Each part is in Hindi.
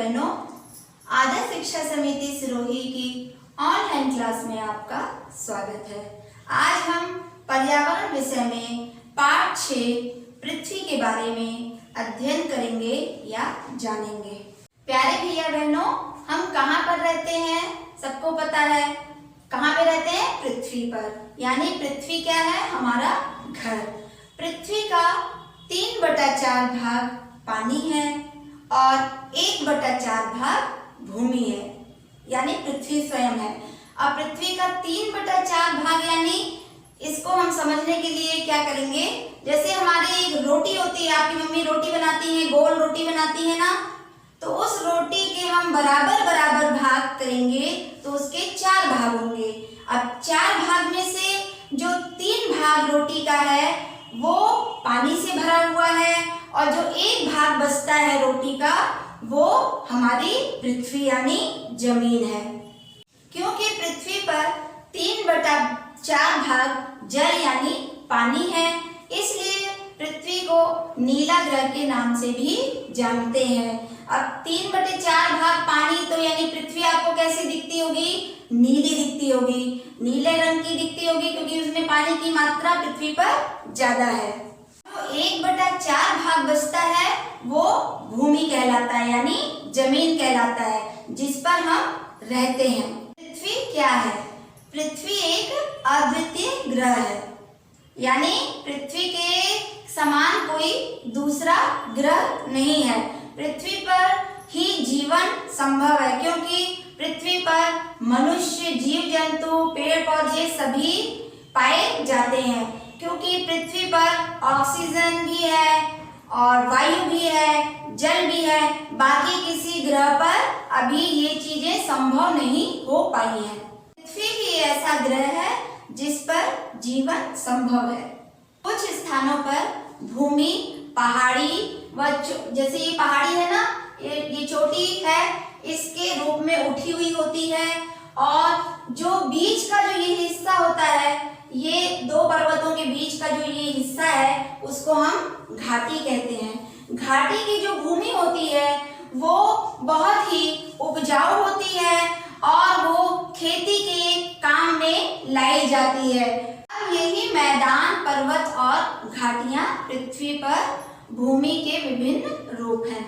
बहनों, आदर्श शिक्षा समिति सिरोही की ऑनलाइन क्लास में आपका स्वागत है। आज हम पर्यावरण विषय में पाठ 6 पृथ्वी के बारे में अध्ययन करेंगे या जानेंगे। प्यारे भैया बहनों, हम कहाँ पर रहते हैं? सबको पता है कहाँ पे रहते हैं? पृथ्वी पर। यानी पृथ्वी क्या है? हमारा घर। पृथ्वी का 3/4 भाग पानी है और 1/4 भाग भूमि है, यानी पृथ्वी स्वयं है। अब पृथ्वी का 3/4 भाग यानी इसको हम समझने के लिए क्या करेंगे, जैसे हमारी एक रोटी होती है, आपकी मम्मी रोटी बनाती है, गोल रोटी बनाती है ना, तो उस रोटी के हम बराबर बराबर भाग करेंगे तो उसके 4 भाग होंगे। अब 4 भाग में से जो 3 भाग रोटी का है वो पानी से भरा हुआ है और जो 1 भाग बचता है रोटी का वो हमारी पृथ्वी यानी जमीन है। क्योंकि पृथ्वी पर 3/4 भाग जल यानी पानी है, इसलिए पृथ्वी को नीला ग्रह के नाम से भी जानते हैं। अब 3/4 भाग पानी, तो यानी पृथ्वी आपको कैसी दिखती होगी? नीली दिखती होगी, नीले रंग की दिखती होगी, क्योंकि उसमें पानी की मात्रा पृथ्वी पर ज्यादा है। तो 1/4 भाग बचता है वो भूमि कहलाता है, यानी जमीन कहलाता है, जिस पर हम रहते हैं। पृथ्वी क्या है? पृथ्वी एक अद्वितीय ग्रह है, यानी पृथ्वी के समान कोई दूसरा ग्रह नहीं है। पृथ्वी पर ही जीवन संभव है, क्योंकि पृथ्वी पर मनुष्य, जीव जंतु, पेड़ पौधे सभी पाए जाते हैं। क्योंकि पृथ्वी पर ऑक्सीजन भी है और वायु भी है, जल भी है। बाकी किसी ग्रह पर अभी ये चीजें संभव नहीं हो पाई हैं। पृथ्वी ही ऐसा ग्रह है जिस पर जीवन संभव है। कुछ स्थानों पर भूमि पहाड़ी व जैसे ये पहाड़ी है ना, ये चोटी है, इसके रूप में उठी हुई होती है, और जो बीच का जो ये हिस्सा होता है, ये 2 पर्वतों के बीच का जो ये हिस्सा है उसको हम घाटी कहते हैं। घाटी की जो भूमि होती है वो बहुत ही उपजाऊ होती है और वो खेती के काम में लाई जाती है। अब यही मैदान, पर्वत और घाटियां पृथ्वी पर भूमि के विभिन्न रूप हैं।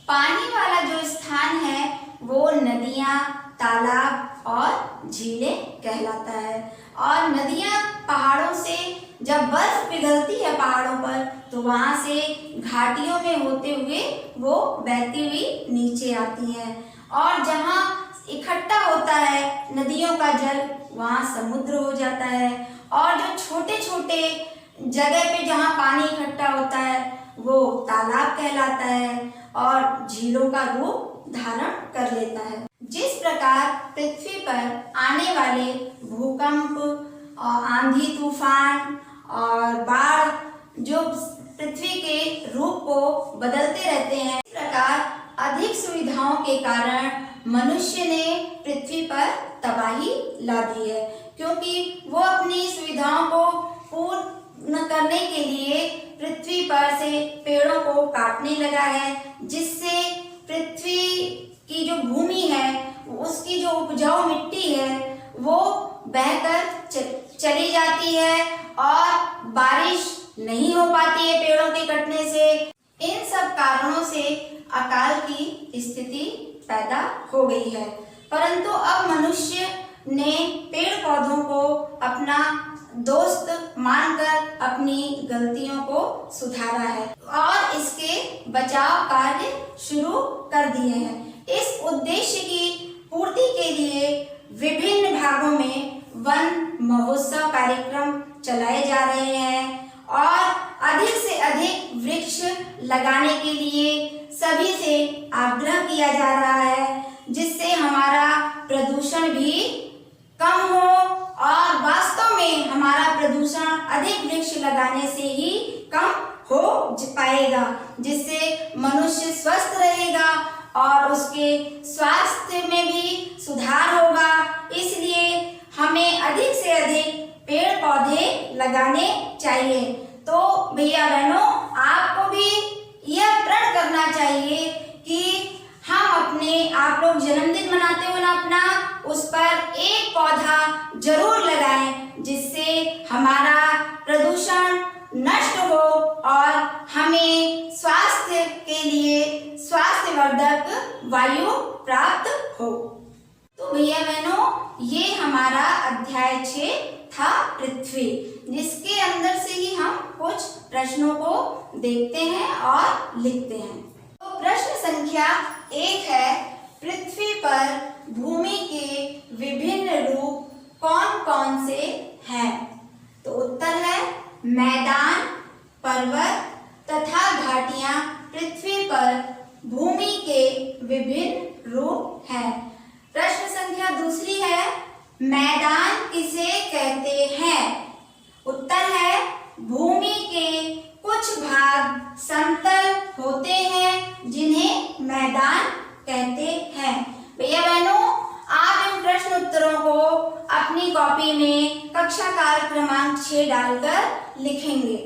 पानी वाला जो स्थान है वो नदियां, तालाब और झीलें कहलाता है। और नदियां पहाड़ों से जब बर्फ पिघलती है पहाड़ों पर, तो वहां से घाटियों में होते हुए वो बहती हुई नीचे आती हैं। और जहां इकट्ठा होता है नदियों का जल, वहां समुद्र हो जाता है। और जो छोटे छोटे जगह पे जहां पानी इकट्ठा होता है वो तालाब कहलाता है और झीलों का रूप धारण कर लेता है। जिस प्रकार पृथ्वी पर आने वाले भूकंप और आंधी तूफान और बाढ़ जो पृथ्वी के रूप को बदलते रहते हैं, इस प्रकार अधिक सुविधाओं के कारण मनुष्य ने पृथ्वी पर तबाही ला दी है। क्योंकि वो अपनी सुविधाओं को पूर्ण करने के लिए पृथ्वी पर से पेड़ों को काटने लगा है, जिससे पृथ्वी की जो भूमि है, उसकी जो उपजाऊ मिट्टी है वो बहकर चली जाती है और बारिश नहीं हो पाती है पेड़ों के कटने से। इन सब कारणों से अकाल की स्थिति पैदा हो गई है। परंतु अब मनुष्य ने पेड़ पौधों को अपना दोस्त मानकर अपनी गलतियों को सुधारा है और इसके बचाव कार्य शुरू कर दिए हैं। इस उद्देश्य की पूर्ति के लिए विभिन्न भागों में वन महोत्सव कार्यक्रम चलाए जा रहे हैं और अधिक से अधिक वृक्ष लगाने के लिए सभी से आग्रह किया जा रहा है, जिससे हमारा प्रदूषण भी कम हो। और वास्तव में हमारा प्रदूषण अधिक वृक्ष लगाने से ही कम हो पाएगा, जिससे मनुष्य स्वस्थ रहेगा और उसके स्वास्थ्य में भी सुधार होगा। इसलिए हमें अधिक से अधिक पेड़ पौधे लगाने चाहिए। तो भैया बहनों, आपको भी यह प्रण करना चाहिए कि हम आप लोग जन्मदिन मनाते हो ना अपना, उस पर एक पौधा जरूर लगाएं, जिससे हमारा प्रदूषण नष्ट हो और हमें स्वास्थ्य के लिए स्वास्थ्यवर्धक वायु प्राप्त हो। तो भैया बहनों, ये हमारा अध्याय 6 था पृथ्वी, जिसके अंदर से ही हम कुछ प्रश्नों को देखते हैं और लिखते हैं। तो प्रश्न संख्या 1 है, पृथ्वी पर भूमि के विभिन्न रूप कौन कौन से हैं? तो उत्तर है मैदान, पर्वत तथा घाटियां पृथ्वी पर भूमि के विभिन्न रूप हैं। प्रश्न संख्या 2 है, मैदान किसे कहते हैं? उत्तर है भूमि के कुछ भाग समतल होते हैं, जिन्हें मैदान कहते हैं। भैया बहनों, आप इन प्रश्न उत्तरों को अपनी कॉपी में कक्षा कार्य क्रमांक 6 डालकर लिखेंगे।